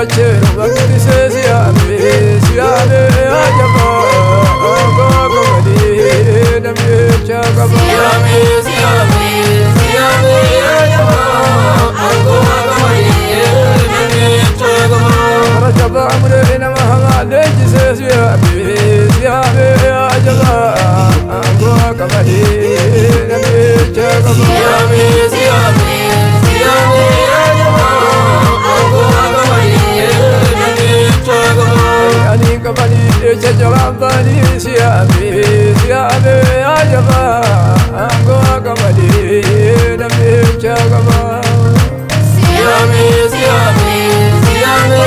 Chero bakti se siame siame ajaba gogomadi namye chagaba siame siame siame ajaba gogomadi namye chagaba rajaba amre namaha leji se siame siame ajaba gogomadi namye chagaba siame siame siame ajaba Kabali chacharabali siame siame ajaba ango kabali namye chagaba siame siame siame